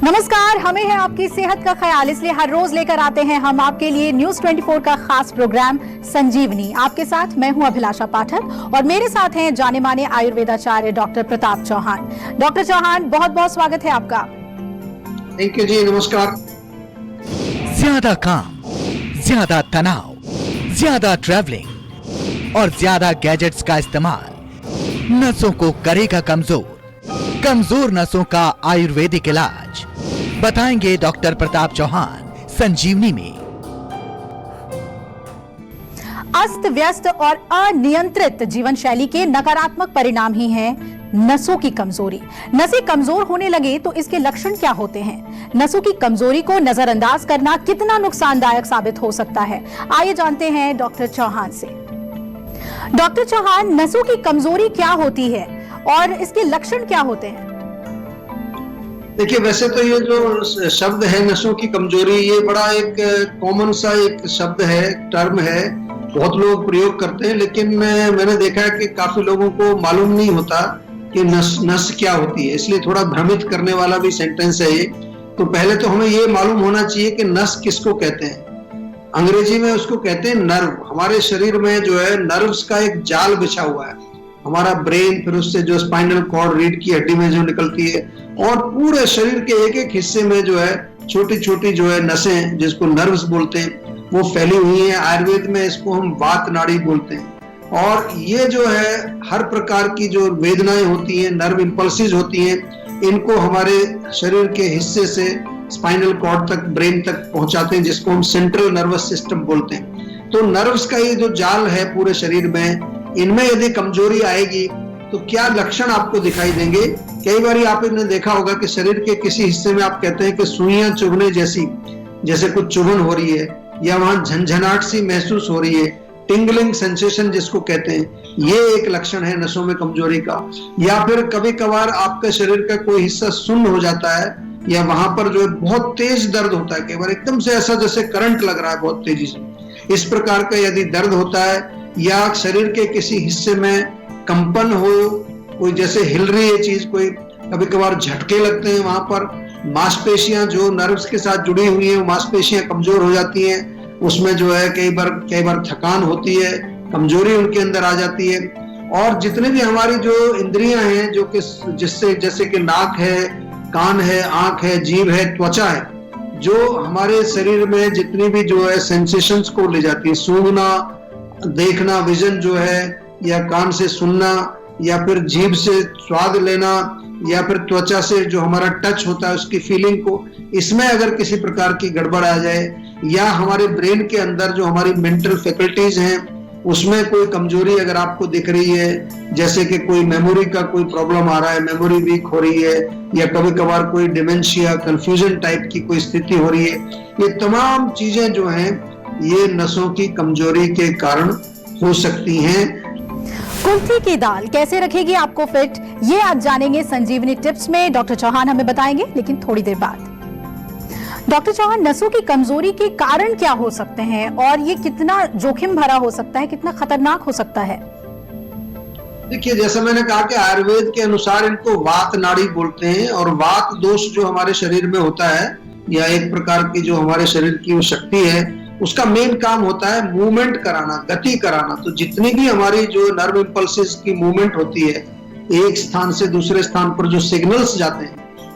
नमस्कार, हमें है आपकी सेहत का ख्याल, इसलिए हर रोज लेकर आते हैं हम आपके लिए न्यूज 24 का खास प्रोग्राम संजीवनी। आपके साथ मैं हूं अभिलाषा पाठक और मेरे साथ हैं जाने माने आयुर्वेदाचार्य डॉक्टर प्रताप चौहान। डॉक्टर चौहान, बहुत बहुत स्वागत है आपका। थैंक यू जी, नमस्कार। ज्यादा काम, ज्यादा तनाव, ज्यादा ट्रैवलिंग और ज्यादा गैजेट्स का इस्तेमाल नसों को करेगा कमजोर। कमजोर नसों का आयुर्वेदिक इलाज बताएंगे डॉक्टर प्रताप चौहान संजीवनी में। अस्त व्यस्त और अनियंत्रित जीवन शैली के नकारात्मक परिणाम ही हैं नसों की कमजोरी। नसें कमजोर होने लगे तो इसके लक्षण क्या होते हैं? नसों की कमजोरी को नजरअंदाज करना कितना नुकसानदायक साबित हो सकता है? आइए जानते हैं डॉक्टर चौहान से। डॉक्टर चौहान, नसों की कमजोरी क्या होती है और इसके लक्षण क्या होते हैं? देखिए, वैसे तो ये जो शब्द है नसों की कमजोरी, ये बड़ा एक कॉमन सा एक शब्द है, टर्म है, बहुत लोग प्रयोग करते हैं, लेकिन मैंने देखा है कि काफी लोगों को मालूम नहीं होता कि नस क्या होती है, इसलिए थोड़ा भ्रमित करने वाला भी सेंटेंस है ये। तो पहले तो हमें ये मालूम होना चाहिए कि नस किसको कहते हैं। अंग्रेजी में उसको कहते हैं नर्व। हमारे शरीर में जो है नर्व्स का एक जाल बिछा हुआ है। हमारा ब्रेन, फिर उससे जो स्पाइनल कॉर्ड, रीढ़ की हड्डी में जो निकलती है, और पूरे शरीर के एक एक हिस्से में जो है छोटी छोटी जो है नसें, जिसको नर्व्स बोलते हैं, वो फैली हुई हैं। आयुर्वेद में इसको हम वात नाड़ी बोलते हैं। और ये जो है हर प्रकार की जो वेदनाएं होती हैं, नर्व इंपल्सेस होती हैं, इनको हमारे शरीर के हिस्से से स्पाइनल कॉर्ड तक, ब्रेन तक पहुंचाते हैं, जिसको हम सेंट्रल नर्वस सिस्टम बोलते हैं। तो नर्व्स का ये जो जाल है पूरे शरीर में, इनमें यदि कमजोरी आएगी तो क्या लक्षण आपको दिखाई देंगे? कई बार आपने देखा होगा कि शरीर के किसी हिस्से में आप कहते हैं कि सुइयां चुभने जैसे कुछ चुभन हो रही है, या वहां झंझनाहट सी महसूस हो रही है, टिंगलिंग सेंसेशन जिसको कहते हैं, ये एक लक्षण है नसों में कमजोरी का। या फिर कभी कभार आपके शरीर का कोई हिस्सा सुन्न हो जाता है, या वहां पर जो है बहुत तेज दर्द होता है, कई बार एकदम से ऐसा जैसे करंट लग रहा है बहुत तेजी से। इस प्रकार का यदि दर्द होता है, या शरीर के किसी हिस्से में कंपन हो, कोई जैसे हिल रही है चीज, कोई कभी कभार झटके लगते हैं, वहां पर मांसपेशियां जो नर्व्स के साथ जुड़ी हुई हैं, वो मांसपेशियां कमजोर हो जाती हैं, उसमें जो है कई बार थकान होती है, कमजोरी उनके अंदर आ जाती है। और जितने भी हमारी जो इंद्रियां हैं, जो कि जिससे जैसे कि नाक है, कान है, आंख है, जीभ है, त्वचा है, जो हमारे शरीर में जितनी भी जो है सेंसेशंस को ले जाती है, सूंघना, देखना, विजन जो है, या कान से सुनना, या फिर जीभ से स्वाद लेना, या फिर त्वचा से जो हमारा टच होता है उसकी फीलिंग को, इसमें अगर किसी प्रकार की गड़बड़ आ जाए, या हमारे ब्रेन के अंदर जो हमारी मेंटल फैकल्टीज हैं उसमें कोई कमजोरी अगर आपको दिख रही है, जैसे कि कोई मेमोरी का कोई प्रॉब्लम आ रहा है, मेमोरी वीक हो रही है, या कभी कभार कोई डिमेंशिया, कंफ्यूजन टाइप की कोई स्थिति हो रही है, ये तमाम चीजें जो हैं ये नसों की कमजोरी के कारण हो सकती हैं। कुल्थी की दाल कैसे रखेगी आपको फिट, ये आज जानेंगे संजीवनी टिप्स में। डॉक्टर चौहान हमें बताएंगे, लेकिन थोड़ी देर बाद। डॉक्टर चौहान, नसों की कमजोरी के कारण क्या हो सकते हैं और ये कितना जोखिम भरा हो सकता है, कितना खतरनाक हो सकता है? देखिए, जैसा मैंने कहा कि आयुर्वेद के अनुसार इनको वात नाड़ी बोलते हैं, और वात दोष जो हमारे शरीर में होता है, या एक प्रकार की जो हमारे शरीर की वो शक्ति है, उसका मेन काम होता है मूवमेंट कराना, गति कराना। तो जितनी भी हमारी जो नर्व इंपल्सेस की मूवमेंट होती है, एक स्थान से दूसरे स्थान पर जो सिग्नल्स जाते हैं,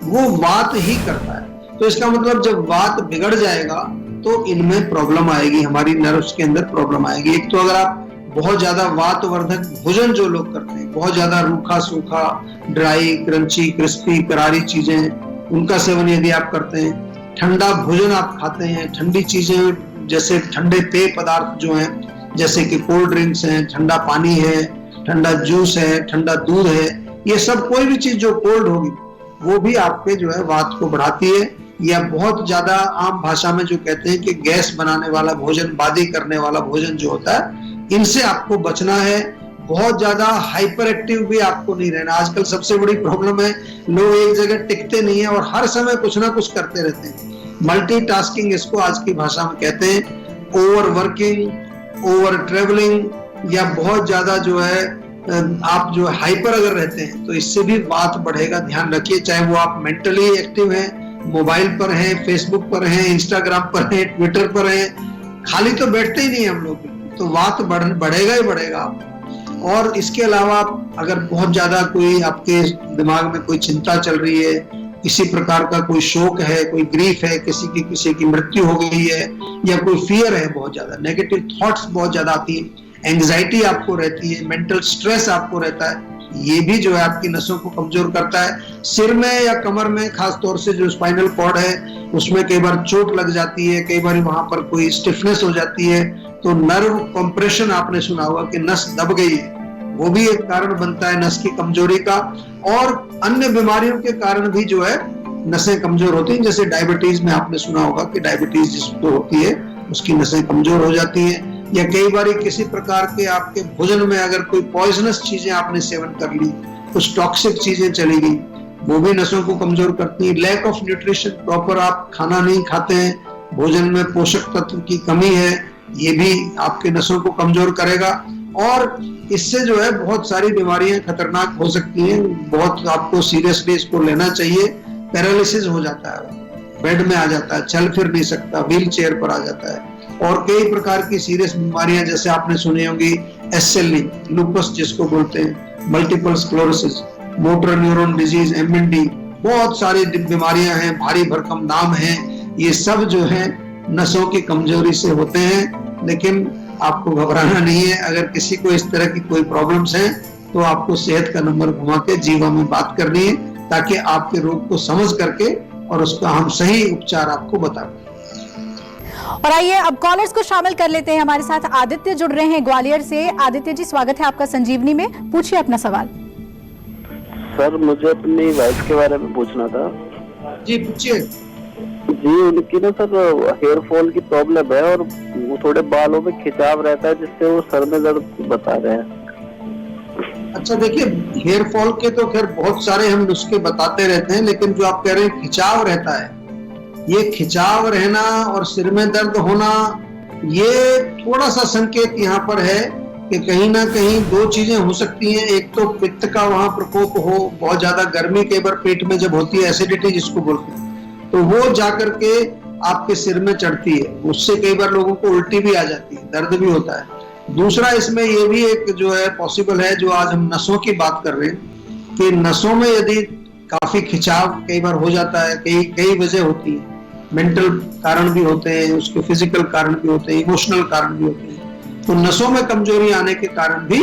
वो वात ही करता है। तो इसका मतलब जब वात बिगड़ जाएगा तो इनमें प्रॉब्लम आएगी, हमारी नर्व्स के अंदर प्रॉब्लम आएगी। एक तो अगर आप बहुत ज्यादा वातवर्धक भोजन जो लोग करते हैं, बहुत ज्यादा रूखा सूखा, ड्राई, क्रंची, क्रिस्पी, करारी चीजें, उनका सेवन यदि आप करते हैं, ठंडा भोजन आप खाते हैं, ठंडी चीजें जैसे ठंडे पेय पदार्थ जो हैं, जैसे कि कोल्ड ड्रिंक्स हैं, ठंडा पानी है, ठंडा जूस है, ठंडा दूध है, ये सब कोई भी चीज जो कोल्ड होगी वो भी आपके जो है वात को बढ़ाती है। या बहुत ज्यादा आम भाषा में जो कहते हैं कि गैस बनाने वाला भोजन, बादी करने वाला भोजन जो होता है, इनसे आपको बचना है। बहुत ज्यादा हाइपर एक्टिव भी आपको नहीं रहना। आजकल सबसे बड़ी प्रॉब्लम है, लोग एक जगह टिकते नहीं है और हर समय कुछ ना कुछ करते रहते हैं। मल्टीटास्किंग इसको आज की भाषा में कहते हैं। ओवर वर्किंग, ओवर ट्रेवलिंग या बहुत ज्यादा जो है आप जो हाइपर अगर रहते हैं तो इससे भी बात बढ़ेगा। ध्यान रखिए, चाहे वो आप मेंटली एक्टिव हैं, मोबाइल पर हैं, फेसबुक पर हैं, इंस्टाग्राम पर हैं, ट्विटर पर हैं, खाली तो बैठते ही नहीं हम लोग, तो बात बढ़ेगा ही बढ़ेगा आप। और इसके अलावा अगर बहुत ज्यादा कोई आपके दिमाग में कोई चिंता चल रही है, किसी प्रकार का कोई शोक है, कोई ग्रीफ है, किसी की मृत्यु हो गई है, या कोई फियर है, बहुत ज्यादा नेगेटिव थॉट्स बहुत ज्यादा आती है, एंग्जाइटी आपको रहती है, मेंटल स्ट्रेस आपको रहता है, ये भी जो है आपकी नसों को कमजोर करता है। सिर में या कमर में खास तौर से जो स्पाइनल कॉर्ड है उसमें कई बार चोट लग जाती है, कई बार वहां पर कोई स्टिफनेस हो जाती है, तो नर्व कंप्रेशन आपने सुना होगा कि नस दब गई है, वो भी एक कारण बनता है नस की कमजोरी का। और अन्य बीमारियों के कारण भी जो है नसें कमजोर होती हैं, जैसे डायबिटीज में आपने सुना होगा कि डायबिटीज जिसको होती है उसकी नसें कमजोर हो जाती हैं, या कई बार किसी प्रकार के आपके भोजन में अगर कोई पॉइजनस चीजें आपने सेवन कर ली, कुछ टॉक्सिक चीजें चली गई, वो भी नसों को कमजोर करती है। लैक ऑफ न्यूट्रिशन, प्रॉपर आप खाना नहीं खाते हैं, भोजन में पोषक तत्व की कमी है, ये भी आपके नसों को कमजोर करेगा। और इससे जो है बहुत सारी बीमारियां खतरनाक हो सकती हैं, बहुत आपको सीरियसली इसको लेना चाहिए। पैरालिसिस हो जाता है, बेड में आ जाता है, चल फिर नहीं सकता, व्हील चेयर पर आ जाता है, और कई प्रकार की सीरियस बीमारियां जैसे आपने सुनी होंगी SLE, लूपस जिसको बोलते हैं, multiple sclerosis, motor neuron disease, MND, बहुत सारी बीमारियां हैं, भारी भरकम नाम हैं, ये सब जो है नसों की कमजोरी से होते हैं। लेकिन आपको घबराना नहीं है, अगर किसी को इस तरह की कोई प्रॉब्लम्स हैं तो आपको सेहत का नंबर घुमा के जीवा में बात करनी है, ताकि आपके रोग को समझ करके और उसका हम सही उपचार आपको बताएं। और आइए अब कॉलर्स को शामिल कर लेते हैं। हमारे साथ आदित्य जुड़ रहे हैं ग्वालियर से। आदित्य जी, स्वागत है आपका संजीवनी में, पूछिए अपना सवाल। सर, मुझे अपनी वाइफ के बारे में पूछना था। जी पूछिए। जी, उनकी ना सर हेयर फॉल की प्रॉब्लम है और वो थोड़े बालों में खिंचाव रहता है, जिससे वो सर में दर्द बता रहे हैं। अच्छा देखिए, हेयर फॉल के तो खैर बहुत सारे हम नुस्खे बताते रहते हैं, लेकिन जो आप कह रहे हैं खिंचाव रहता है, ये खिंचाव रहना और सिर में दर्द होना, ये थोड़ा सा संकेत यहाँ पर है कि कहीं ना कहीं दो चीजें हो सकती हैं। एक तो पित्त का वहां प्रकोप हो, बहुत ज्यादा गर्मी कई बार पेट में जब होती है, एसिडिटी जिसको बोलते हैं, तो वो जाकर के आपके सिर में चढ़ती है, उससे कई बार लोगों को उल्टी भी आ जाती है, दर्द भी होता है। दूसरा इसमें ये भी एक जो है पॉसिबल है, जो आज हम नसों की बात कर रहे हैं, कि नसों में यदि काफी खिंचाव कई बार हो जाता है, कई वजह होती है, मेंटल कारण भी होते हैं, उसके फिजिकल कारण भी होते हैं, इमोशनल कारण भी होते हैं, तो नसों में कमजोरी आने के कारण भी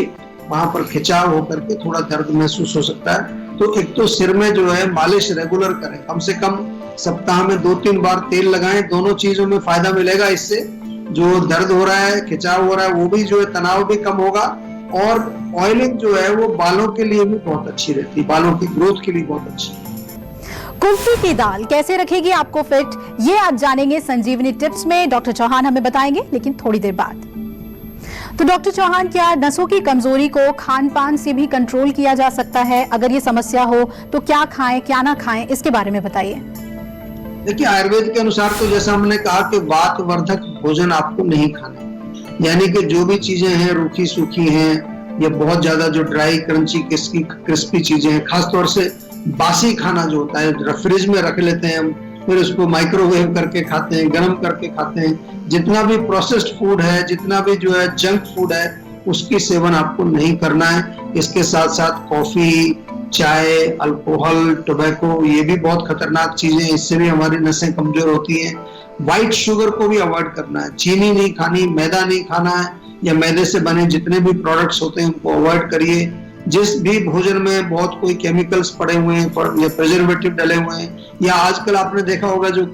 वहां पर खिंचाव होकर के थोड़ा दर्द महसूस हो सकता है। तो एक तो सिर में जो है मालिश रेगुलर करें, कम से कम सप्ताह में 2-3 बार तेल लगाएं, दोनों चीजों में फायदा मिलेगा। इससे जो दर्द हो रहा है, खिंचाव हो रहा है, वो भी जो है तनाव भी कम होगा। और ऑयलिंग जो है वो बालों के लिए भी बहुत अच्छी रहती है, बालों की ग्रोथ के लिए बहुत अच्छी है। कुल्फी की दाल कैसे रखेगी आपको फिट, ये आज जानेंगे संजीवनी टिप्स में। डॉक्टर चौहान हमें बताएंगे, लेकिन थोड़ी देर बाद। तो डॉक्टर चौहान, क्या नसों की कमजोरी को खान पान से भी कंट्रोल किया जा सकता है? अगर ये समस्या हो तो क्या खाएं क्या ना खाएं, इसके बारे में बताइए। देखिए, आयुर्वेद के अनुसार तो जैसा हमने कहा कि वातवर्धक भोजन आपको नहीं खाना, यानी कि जो भी चीजें हैं रूखी सूखी हैं या बहुत ज्यादा जो ड्राई क्रंची क्रिस्पी चीजें हैं, खासतौर से बासी खाना जो होता है फ्रिज में रख लेते हैं हम, फिर उसको माइक्रोवेव करके खाते हैं, गर्म करके खाते हैं। जितना भी प्रोसेस्ड फूड है, जितना भी जो है जंक फूड है, उसकी सेवन आपको नहीं करना है। इसके साथ साथ कॉफी, चाय, अल्कोहल, टोबैको, ये भी बहुत खतरनाक चीजें, इससे भी हमारी नसें कमजोर होती हैं। व्हाइट शुगर को भी अवॉइड करना है, चीनी नहीं खानी, मैदा नहीं खाना है, या मैदे से बने जितने भी प्रोडक्ट्स होते हैं उनको अवॉइड करिए। जिस भी भोजन में बहुत कोई केमिकल्स पड़े हुए हैं या प्रिजर्वेटिव डले हुए हैं, या आजकल आपने देखा होगा जो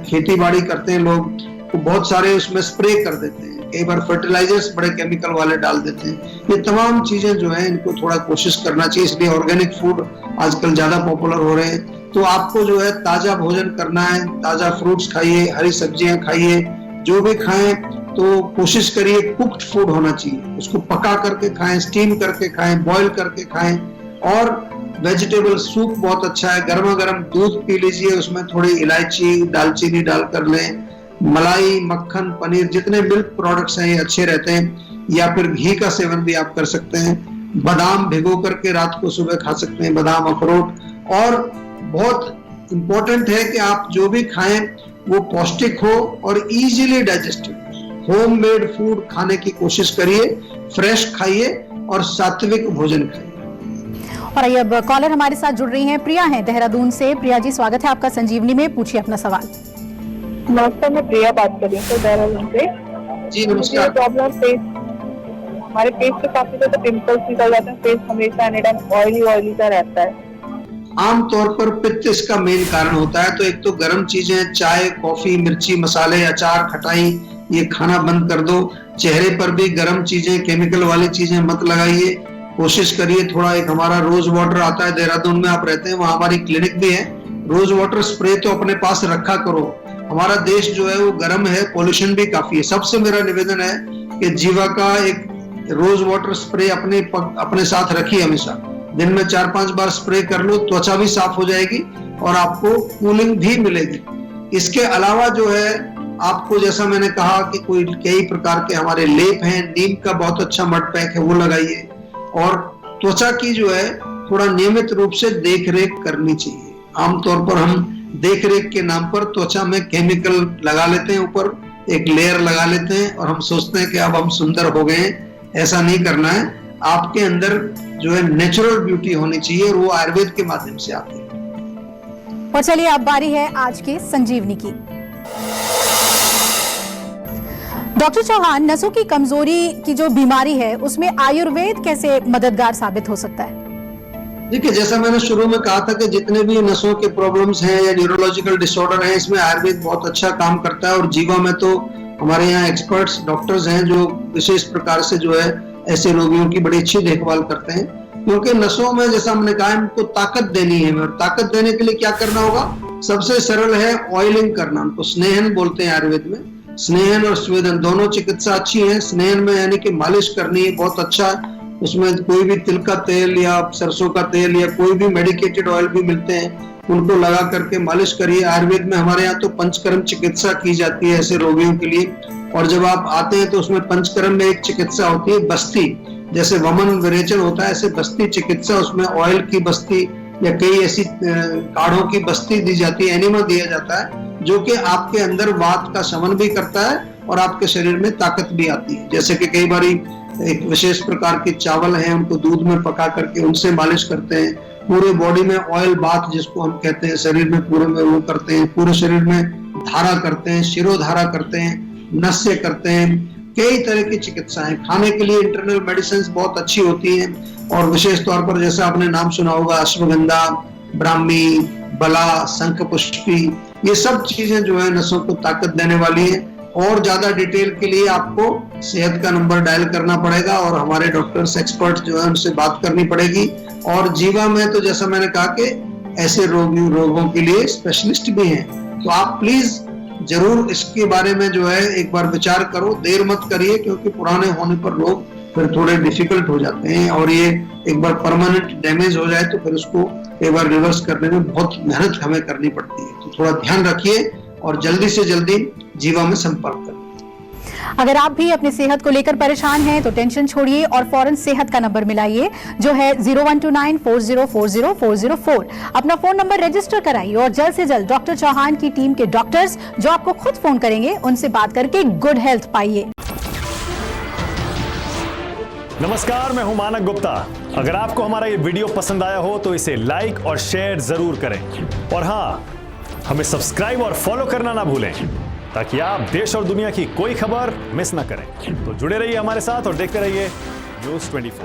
खेती बाड़ी करते हैं लोग, तो बहुत सारे उसमें स्प्रे कर देते हैं, कई बार फर्टिलाइजर्स बड़े केमिकल वाले डाल देते हैं। ये तमाम चीजें जो है इनको थोड़ा कोशिश करना चाहिए, इसलिए ऑर्गेनिक फूड आजकल ज्यादा पॉपुलर हो रहे हैं। तो आपको जो है ताजा भोजन करना है, ताजा फ्रूट्स खाइए, हरी सब्जियां खाइए, जो भी खाएं तो कोशिश करिए कुक्ड फूड होना चाहिए, उसको पका करके खाएं, स्टीम करके खाएं, बॉईल करके खाएं। और वेजिटेबल सूप बहुत अच्छा है, गर्मा गर्म दूध पी लीजिए, उसमें थोड़ी इलायची दालचीनी डालकर लें। मलाई, मक्खन, पनीर, जितने मिल्क प्रोडक्ट्स हैं ये अच्छे रहते हैं। या फिर घी का सेवन भी आप कर सकते हैं। बादाम भिगो करके रात को सुबह खा सकते हैं, बादाम, अखरोट। और बहुत इंपॉर्टेंट है कि आप जो भी खाएं वो पौष्टिक हो और इजीली डाइजेस्टिव। होममेड फूड खाने की कोशिश करिए, फ्रेश खाइए और सात्विक भोजन खाइए। और आइए अब कॉलर हमारे साथ जुड़ रही हैं, प्रिया हैं देहरादून से। प्रिया जी, स्वागत है आपका संजीवनी में, पूछिए अपना सवाल। नमस्कार, मैं प्रिया बात कर रही हूँ देहरादून से। जी नमस्कार। प्रॉब्लम फेस, हमारे फेस पे काफी ज्यादा पिंपल्स निकल जाते हैं, फेस हमेशा एनी टाइम ऑयली सा रहता है। आमतौर पर पित्त इसका मेन कारण होता है। तो एक तो गर्म चीजें, चाय, कॉफी, मिर्ची, मसाले, अचार, खटाई, ये खाना बंद कर दो। चेहरे पर भी गर्म चीजें, केमिकल वाली चीजें मत लगाइए। कोशिश करिए थोड़ा, एक हमारा रोज वाटर आता है, देहरादून में आप रहते हैं, वहां हमारी क्लिनिक भी है। रोज वाटर स्प्रे तो अपने पास रखा करो। हमारा देश जो है वो गर्म है, पोल्यूशन भी काफी है। सबसे मेरा निवेदन है कि जीवा का एक रोज वाटर स्प्रे अपने साथ रखिए हमेशा। दिन में 4-5 बार स्प्रे कर लो, त्वचा भी साफ हो जाएगी और आपको कूलिंग भी मिलेगी। इसके अलावा जो है आपको, जैसा मैंने कहा कि कई प्रकार के हमारे लेप हैं, नीम का बहुत अच्छा मड पैक है, वो लगाइए। और त्वचा की जो है थोड़ा नियमित रूप से देख रेख करनी चाहिए। आमतौर पर हम देख रेख के नाम पर त्वचा में केमिकल लगा लेते हैं, ऊपर एक लेयर लगा लेते हैं और हम सोचते हैं कि अब हम सुंदर हो गए हैं। ऐसा नहीं करना है। आपके अंदर जो है नेचुरल ब्यूटी होनी चाहिए और वो आयुर्वेद के माध्यम से आती है। और चलिए अब बारी है आज के संजीवनी की। डॉक्टर चौहान, नसों की कमजोरी की जो बीमारी है उसमें आयुर्वेद कैसे मददगार साबित हो सकता है? देखिए, जैसा मैंने शुरू में कहा था कि जितने भी नसों के प्रॉब्लम्स हैं या न्यूरोलॉजिकल डिसऑर्डर हैं, इसमें आयुर्वेद बहुत अच्छा काम करता है। और जीवा में तो हमारे यहाँ एक्सपर्ट्स डॉक्टर्स हैं जो विशेष प्रकार से जो है ऐसे रोगियों की बड़ी अच्छी देखभाल करते हैं। क्योंकि नसों में, जैसा हमने कहा, इनको ताकत देनी है और ताकत देने के लिए क्या करना होगा? सबसे सरल है ऑयलिंग करना। उनको स्नेहन बोलते हैं आयुर्वेद में। स्नेहन और स्वेदन दोनों चिकित्सा अच्छी है। स्नेहन में यानी कि मालिश करनी है, बहुत अच्छा। उसमें कोई भी तिल का तेल या सरसों का तेल या कोई भी मेडिकेटेड ऑयल भी मिलते हैं, उनको लगा करके मालिश करिए। आयुर्वेद में हमारे यहाँ तो पंचकर्म चिकित्सा की जाती है ऐसे रोगियों के लिए। और जब आप आते हैं तो उसमें पंचकर्म में एक चिकित्सा होती है बस्ती, जैसे वमन विरेचन होता है, ऐसे बस्ती चिकित्सा, उसमें ऑयल की बस्ती या कई ऐसी काढ़ों की बस्ती दी जाती है, एनिमा दिया जाता है, जो कि आपके अंदर वात का शमन भी करता है और आपके शरीर में ताकत भी आती है। जैसे कि कई बारी एक विशेष प्रकार के चावल हैं, उनको दूध में पका करके उनसे मालिश करते हैं। पूरे बॉडी में ऑयल बाथ जिसको हम कहते हैं, शरीर में पूरे में वो करते हैं। पूरे शरीर में धारा करते हैं, शिरोधारा करते हैं, नस्य करते हैं। कई तरह की चिकित्साएं। खाने के लिए इंटरनल मेडिसिन बहुत अच्छी होती हैं। और विशेष तौर पर जैसा आपने नाम सुना होगा, अश्वगंधा, ब्राह्मी, बला, शंखपुष्पी, ये सब चीजें जो है नसों को ताकत देने वाली है। और ज्यादा डिटेल के लिए आपको सेहत का नंबर डायल करना पड़ेगा और हमारे डॉक्टर्स एक्सपर्ट जो है उनसे बात करनी पड़ेगी। और जीवा में तो जैसा मैंने कहा कि ऐसे रोगों के लिए स्पेशलिस्ट भी हैं। तो आप प्लीज जरूर इसके बारे में जो है एक बार विचार करो, देर मत करिए, क्योंकि पुराने होने पर लोग फिर थोड़े डिफिकल्ट हो जाते हैं और ये एक बार परमानेंट डैमेज हो जाए तो फिर उसको एक बार रिवर्स करने में बहुत मेहनत हमें करनी पड़ती है। तो थोड़ा ध्यान रखिए और जल्दी से जल्दी जीवा में संपर्क करें। अगर आप भी अपनी सेहत को लेकर परेशान हैं तो टेंशन छोड़िए और फौरन सेहत का नंबर मिलाइए, जो है 0129404004। अपना फोन नंबर रजिस्टर कराइए और जल्द से जल्द डॉक्टर चौहान की टीम के डॉक्टर्स जो आपको खुद फोन करेंगे, उनसे बात करके गुड हेल्थ पाइए। नमस्कार, मैं हूं मानक गुप्ता। अगर आपको हमारा ये वीडियो पसंद आया हो तो इसे लाइक और शेयर जरूर करें। और हाँ, हमें सब्सक्राइब और फॉलो करना ना भूलें, ताकि आप देश और दुनिया की कोई खबर मिस ना करें। तो जुड़े रहिए हमारे साथ और देखते रहिए News 24।